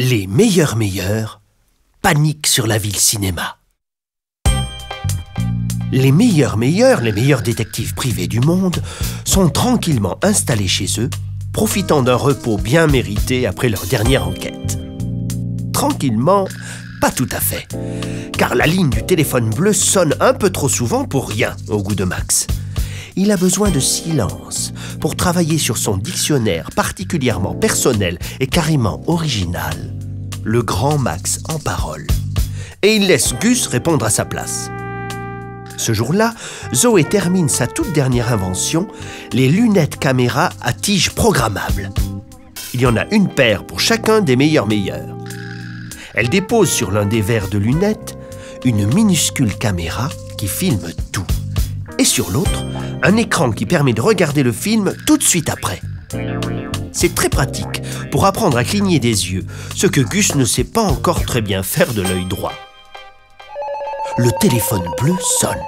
Les meilleurs paniquent sur la ville cinéma. Les meilleurs détectives privés du monde sont tranquillement installés chez eux, profitant d'un repos bien mérité après leur dernière enquête. Tranquillement, pas tout à fait, car la ligne du téléphone bleu sonne un peu trop souvent pour rien au goût de Max. Il a besoin de silence pour travailler sur son dictionnaire particulièrement personnel et carrément original, le grand Max en parole. Et il laisse Gus répondre à sa place. Ce jour-là, Zoé termine sa toute dernière invention, les lunettes caméra à tige programmable. Il y en a une paire pour chacun des meilleurs. Elle dépose sur l'un des verres de lunettes une minuscule caméra qui filme tout. Et sur l'autre, un écran qui permet de regarder le film tout de suite après. C'est très pratique pour apprendre à cligner des yeux, ce que Gus ne sait pas encore très bien faire de l'œil droit. Le téléphone bleu sonne.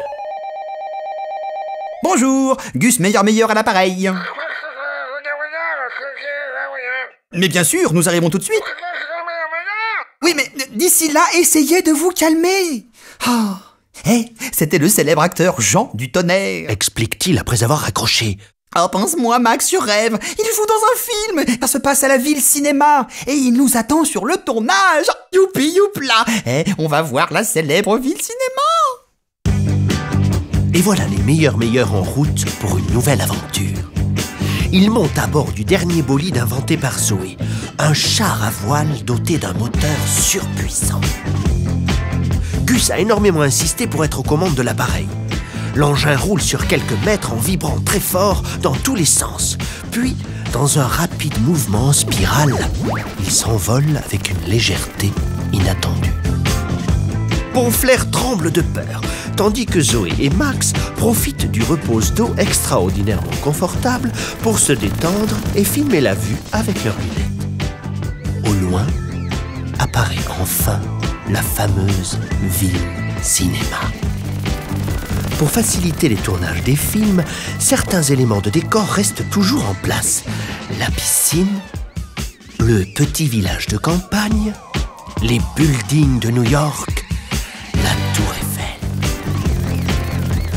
Bonjour, Gus meilleur à l'appareil. Mais bien sûr, nous arrivons tout de suite. Oui, mais d'ici là, essayez de vous calmer. C'était le célèbre acteur Jean du Tonnerre, explique-t-il après avoir raccroché. Oh, pense-moi, Max, je rêve. Il joue dans un film. Ça se passe à la ville cinéma. Et il nous attend sur le tournage. Youpi, youpla. On va voir la célèbre ville cinéma. Et voilà les meilleurs en route pour une nouvelle aventure. Ils montent à bord du dernier bolide inventé par Zoé, un char à voile doté d'un moteur surpuissant. Gus a énormément insisté pour être aux commandes de l'appareil. L'engin roule sur quelques mètres en vibrant très fort dans tous les sens. Puis, dans un rapide mouvement en spirale, il s'envole avec une légèreté inattendue. Bonflair tremble de peur, tandis que Zoé et Max profitent du repos d'eau extraordinairement confortable pour se détendre et filmer la vue avec leurs lunettes. Au loin, apparaît enfin la fameuse ville cinéma. Pour faciliter les tournages des films, certains éléments de décor restent toujours en place. La piscine, le petit village de campagne, les buildings de New York, la tour Eiffel.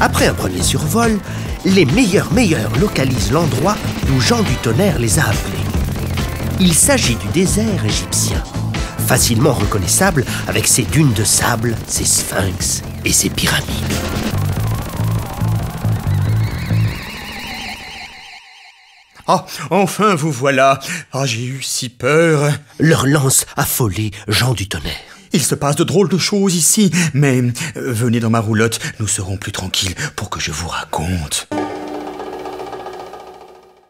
Après un premier survol, les meilleurs localisent l'endroit d'où Jean du Tonnerre les a appelés. Il s'agit du désert égyptien, facilement reconnaissable avec ses dunes de sable, ses sphinx et ses pyramides. Ah, enfin vous voilà. Ah, j'ai eu si peur. Leur lance affolé Jean du Tonnerre. Il se passe de drôles de choses ici, mais venez dans ma roulotte, nous serons plus tranquilles pour que je vous raconte.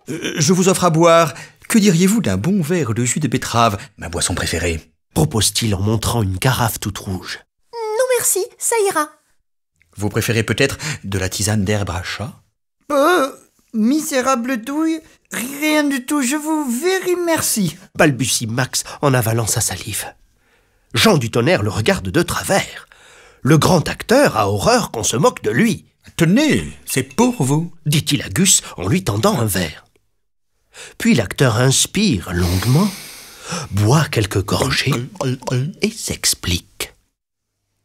Je vous offre à boire. Que diriez-vous d'un bon verre de jus de betterave, ma boisson préférée? Propose-t-il en montrant une carafe toute rouge. Non merci, ça ira. Vous préférez peut-être de la tisane d'herbe à chat? Misérable douille, rien du tout, je vous remercie. Balbutie Max en avalant sa salive. Jean du Tonnerre le regarde de travers. Le grand acteur a horreur qu'on se moque de lui. Tenez, c'est pour vous, dit-il à Gus en lui tendant un verre. Puis l'acteur inspire longuement, boit quelques gorgées et s'explique.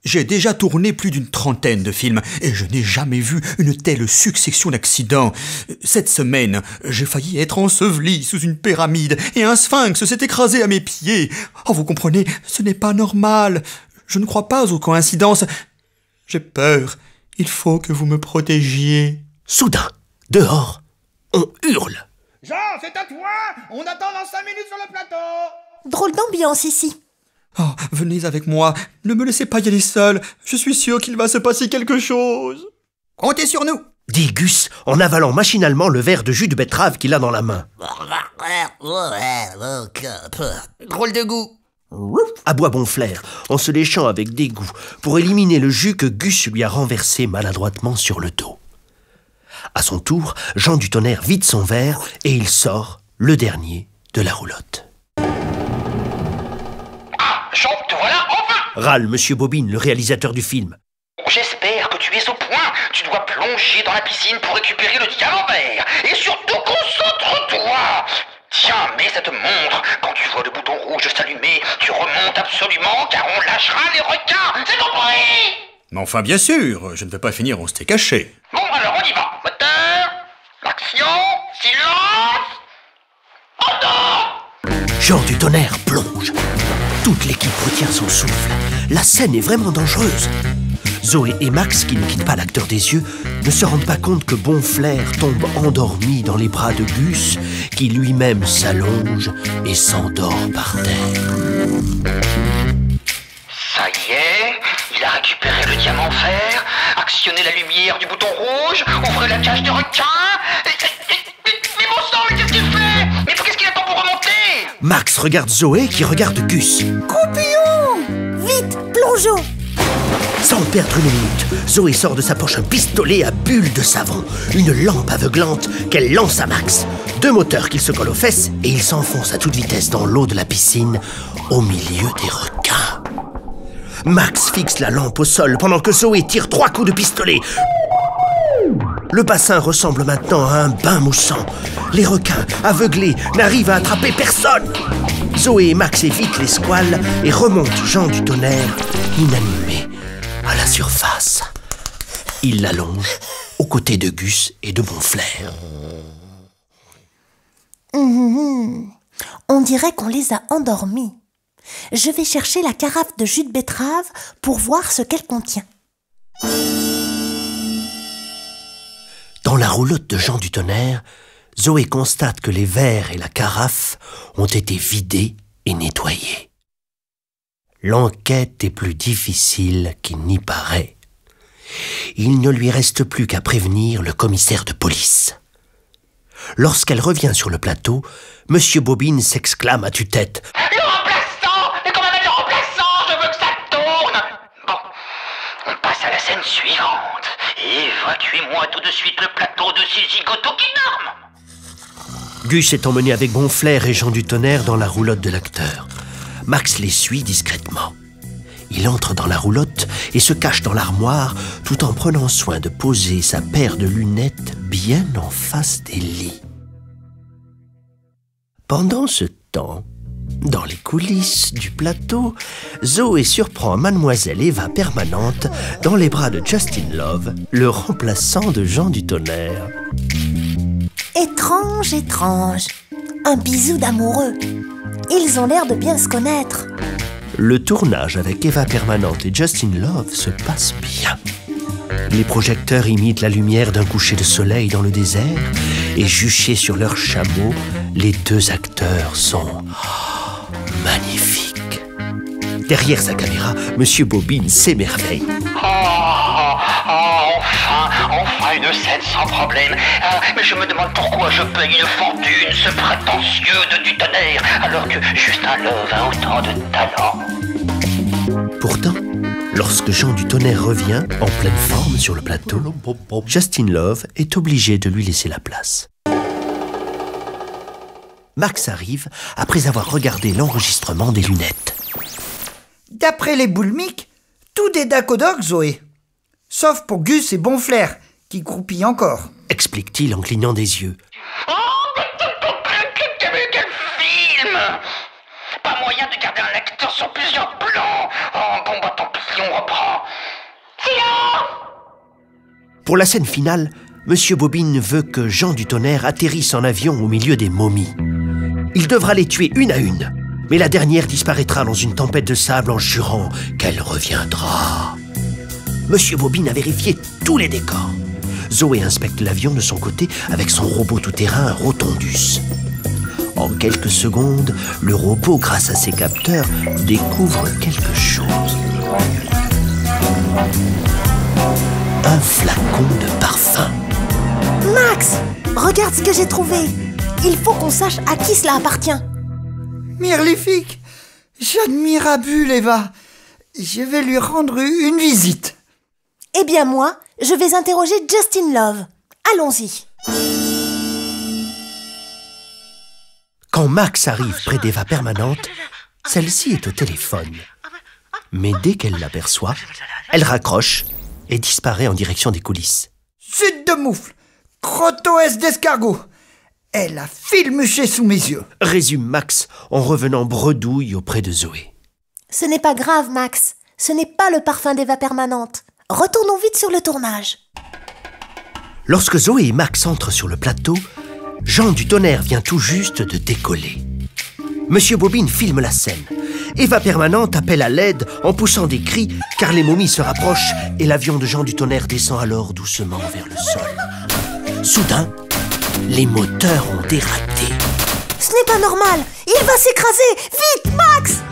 J'ai déjà tourné plus d'une trentaine de films et je n'ai jamais vu une telle succession d'accidents. Cette semaine, j'ai failli être enseveli sous une pyramide et un sphinx s'est écrasé à mes pieds. Oh, vous comprenez, ce n'est pas normal. Je ne crois pas aux coïncidences. J'ai peur. Il faut que vous me protégiez. Soudain, dehors, on hurle. Jean, c'est à toi! On attend dans 5 minutes sur le plateau! Drôle d'ambiance ici. Oh, venez avec moi. Ne me laissez pas y aller seul. Je suis sûr qu'il va se passer quelque chose. Comptez sur nous, dit Gus en avalant machinalement le verre de jus de betterave qu'il a dans la main. Drôle de goût. Aboie Bonflair en se léchant avec dégoût pour éliminer le jus que Gus lui a renversé maladroitement sur le dos. À son tour, Jean du Tonnerre vide son verre et il sort le dernier de la roulotte. Jean, te voilà enfin! Râle Monsieur Bobine, le réalisateur du film. J'espère que tu es au point. Tu dois plonger dans la piscine pour récupérer le diamant vert. Et surtout concentre-toi! Tiens, mets cette montre. Quand tu vois le bouton rouge s'allumer, tu remontes absolument car on lâchera les requins. C'est compris? Mais enfin, bien sûr, je ne vais pas finir en steak haché. Bon, alors on y va. Moteur, action, silence. Jean du Tonnerre plonge. Toute l'équipe retient son souffle. La scène est vraiment dangereuse. Zoé et Max, qui ne quittent pas l'acteur des yeux, ne se rendent pas compte que Bonflair tombe endormi dans les bras de Gus, qui lui-même s'allonge et s'endort par terre. Ça y est, il a récupéré le diamant vert, actionné la lumière du bouton rouge, ouvrez la cage de requin. Mais bon sang, mais qu'est-ce qu'il fait? Mais qu'est-ce qu'il attend pour remonter? Max regarde Zoé qui regarde Gus. Coupillon! Vite, plongeons! Sans perdre une minute, Zoé sort de sa poche un pistolet à bulles de savon, une lampe aveuglante qu'elle lance à Max. 2 moteurs qu'il se colle aux fesses et il s'enfonce à toute vitesse dans l'eau de la piscine, au milieu des requins. Max fixe la lampe au sol pendant que Zoé tire 3 coups de pistolet. Le bassin ressemble maintenant à un bain moussant. Les requins, aveuglés, n'arrivent à attraper personne. Zoé et Max évitent les squales et remontent Jean du Tonnerre, inanimé, à la surface. Ils l'allongent aux côtés de Gus et de Bonflair. On dirait qu'on les a endormis. Je vais chercher la carafe de jus de betterave pour voir ce qu'elle contient. Dans la roulotte de Jean du Tonnerre, Zoé constate que les verres et la carafe ont été vidés et nettoyés. L'enquête est plus difficile qu'il n'y paraît. Il ne lui reste plus qu'à prévenir le commissaire de police. Lorsqu'elle revient sur le plateau, M. Bobine s'exclame à tue-tête. Le remplaçant! Mais comment mettre le remplaçant? Je veux que ça tourne! Bon, on passe à la scène suivante. Évacuez-moi tout de suite le plateau de ces zigotos qui dorment! Gus est emmené avec Bonflair et Jean du Tonnerre dans la roulotte de l'acteur. Max les suit discrètement. Il entre dans la roulotte et se cache dans l'armoire tout en prenant soin de poser sa paire de lunettes bien en face des lits. Pendant ce temps, dans les coulisses du plateau, Zoé surprend Mademoiselle Eva Permanente dans les bras de Justin Love, le remplaçant de Jean du Tonnerre. Étrange, étrange. Un bisou d'amoureux. Ils ont l'air de bien se connaître. Le tournage avec Eva Permanente et Justin Love se passe bien. Les projecteurs imitent la lumière d'un coucher de soleil dans le désert et juchés sur leurs chameaux, les 2 acteurs sont magnifiques. Derrière sa caméra, M. Bobine s'émerveille. Enfin une scène sans problème. Mais je me demande pourquoi je paye une fortune, ce prétentieux de du Tonnerre, alors que Justin Love a autant de talent. Pourtant, lorsque Jean du Tonnerre revient, en pleine forme sur le plateau, Justin Love est obligé de lui laisser la place. Max arrive après avoir regardé l'enregistrement des lunettes. D'après les boulmiques, tout est d'accord, Zoé. Sauf pour Gus et Bonflair, qui croupillent encore. Explique-t-il en clignant des yeux. Oh, quel film! Pas moyen de garder un acteur sur plusieurs plans. Oh, bon, bah tant pis, on reprend. Silence! Pour la scène finale, M. Bobine veut que Jean du Tonnerre atterrisse en avion au milieu des momies. Il devra les tuer une à une, mais la dernière disparaîtra dans une tempête de sable en jurant qu'elle reviendra. M. Bobine a vérifié tous les décors. Zoé inspecte l'avion de son côté avec son robot tout-terrain Rotondus. En quelques secondes, le robot, grâce à ses capteurs, découvre quelque chose. Un flacon de parfum. Max, regarde ce que j'ai trouvé. Il faut qu'on sache à qui cela appartient. Mirlifique, j'admirabule, Eva. Je vais lui rendre une visite. Eh bien moi, je vais interroger Justin Love. Allons-y. Quand Max arrive près d'Eva Permanente, celle-ci est au téléphone. Mais dès qu'elle l'aperçoit, elle raccroche et disparaît en direction des coulisses. Chute de moufle, crotoès d'escargot. Elle a filmuché sous mes yeux. Résume Max en revenant bredouille auprès de Zoé. Ce n'est pas grave, Max. Ce n'est pas le parfum d'Eva Permanente. Retournons vite sur le tournage. Lorsque Zoé et Max entrent sur le plateau, Jean du Tonnerre vient tout juste de décoller. Monsieur Bobine filme la scène. Eva Permanente appelle à l'aide en poussant des cris car les momies se rapprochent et l'avion de Jean du Tonnerre descend alors doucement vers le sol. Soudain, les moteurs ont dératé. Ce n'est pas normal. Il va s'écraser. Vite, Max!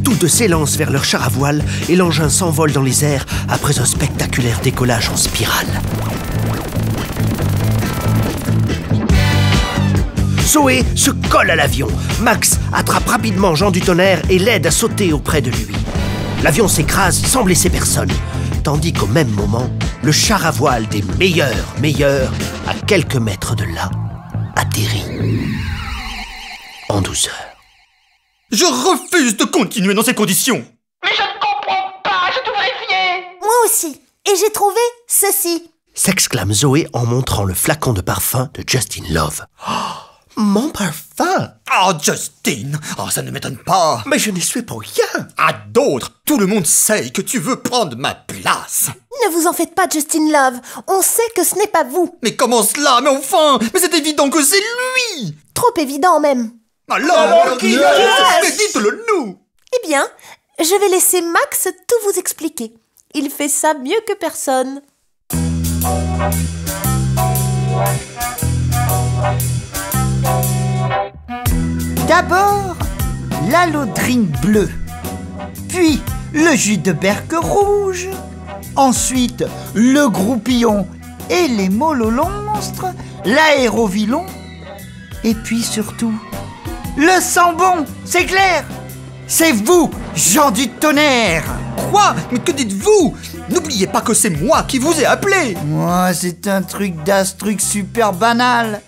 Tous deux s'élancent vers leur char à voile et l'engin s'envole dans les airs après un spectaculaire décollage en spirale. Zoé se colle à l'avion. Max attrape rapidement Jean du Tonnerre et l'aide à sauter auprès de lui. L'avion s'écrase sans blesser personne, tandis qu'au même moment, le char à voile des meilleurs, à quelques mètres de là, atterrit en douceur. Je refuse de continuer dans ces conditions. Mais je ne comprends pas, j'ai tout vérifié. Moi aussi. Et j'ai trouvé ceci. S'exclame Zoé en montrant le flacon de parfum de Justin Love. Oh, mon parfum! Oh, Justin! Oh, ça ne m'étonne pas. Mais je n'y suis pour rien! À d'autres, tout le monde sait que tu veux prendre ma place. Ne vous en faites pas, Justin Love. On sait que ce n'est pas vous. Mais comment cela? Mais enfin! Mais c'est évident que c'est lui! Trop évident même. Alors qui mais dites-le nous! Eh bien, je vais laisser Max tout vous expliquer. Il fait ça mieux que personne. D'abord, l'Halo Drink bleu, puis le jus de berque rouge, ensuite le groupillon et les mololonstres, l'aérovilon, et puis surtout, le sambon, c'est clair. C'est vous, Jean du Tonnerre. Quoi? Mais que dites-vous? N'oubliez pas que c'est moi qui vous ai appelé. Moi, c'est un truc d'astruc super banal.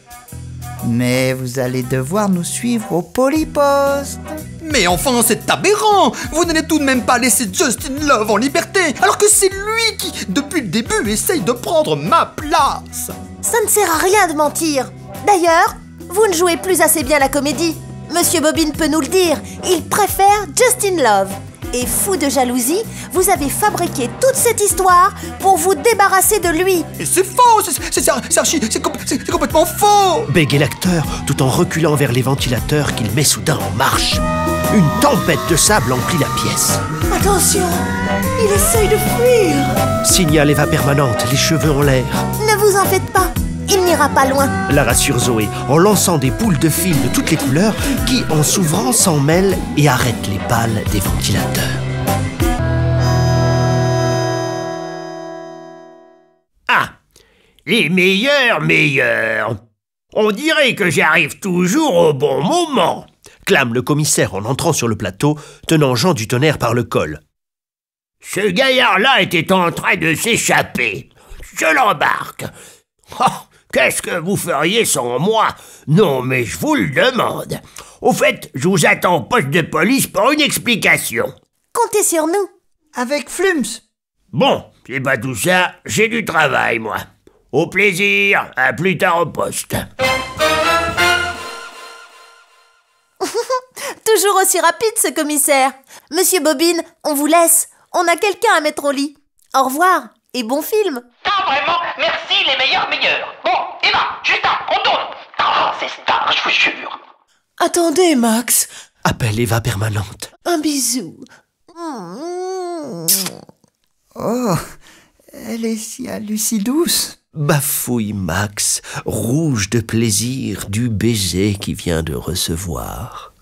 Mais vous allez devoir nous suivre au Polyposte. Mais enfin, c'est aberrant! Vous n'allez tout de même pas laisser Justin Love en liberté, alors que c'est lui qui, depuis le début, essaye de prendre ma place! Ça ne sert à rien de mentir. D'ailleurs, vous ne jouez plus assez bien la comédie. Monsieur Bobine peut nous le dire, il préfère Justin Love. Et fou de jalousie, vous avez fabriqué toute cette histoire pour vous débarrasser de lui. Et c'est faux! C'est complètement faux! Bégaye l'acteur tout en reculant vers les ventilateurs qu'il met soudain en marche. Une tempête de sable emplit la pièce. Attention, il essaye de fuir. Signale Eva Permanente, les cheveux en l'air. Ne vous en faites pas, il n'ira pas loin. La rassure Zoé en lançant des boules de fil de toutes les couleurs qui, en s'ouvrant, s'en mêlent et arrêtent les balles des ventilateurs. Ah, les meilleurs. On dirait que j'arrive toujours au bon moment. Clame le commissaire en entrant sur le plateau, tenant Jean du Tonnerre par le col. Ce gaillard-là était en train de s'échapper. Je l'embarque. Oh, qu'est-ce que vous feriez sans moi? Non, mais je vous le demande. Au fait, je vous attends au poste de police pour une explication. Comptez sur nous. Avec Flums. Bon, c'est pas tout ça, j'ai du travail, moi. Au plaisir, à plus tard au poste. Toujours aussi rapide, ce commissaire. Monsieur Bobine, on vous laisse. On a quelqu'un à mettre au lit. Au revoir et bon film. Ah, vraiment, merci les meilleurs. Bon, Eva, Justin, on tourne. Ah, c'est star, je vous jure. Attendez, Max. Appelle Eva Permanente. Un bisou. Oh, elle est si douce. Bafouille Max, rouge de plaisir du baiser qu'il vient de recevoir.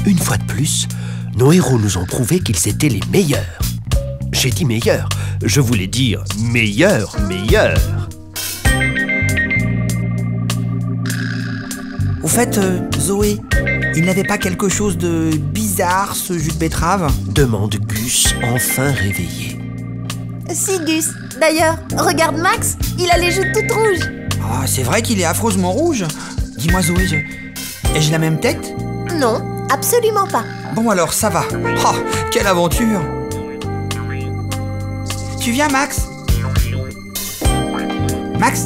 Une fois de plus, nos héros nous ont prouvé qu'ils étaient les meilleurs. J'ai dit meilleurs, je voulais dire meilleurs. Au fait, Zoé, il n'avait pas quelque chose de bizarre, ce jus de betterave? Demande Gus, enfin réveillé. Si, Gus. D'ailleurs, regarde Max, il a les joues toutes rouges. Ah, c'est vrai qu'il est affreusement rouge. Dis-moi, Zoé, ai-je la même tête? Non, absolument pas. Bon alors, ça va. Oh, quelle aventure! Tu viens, Max? Max?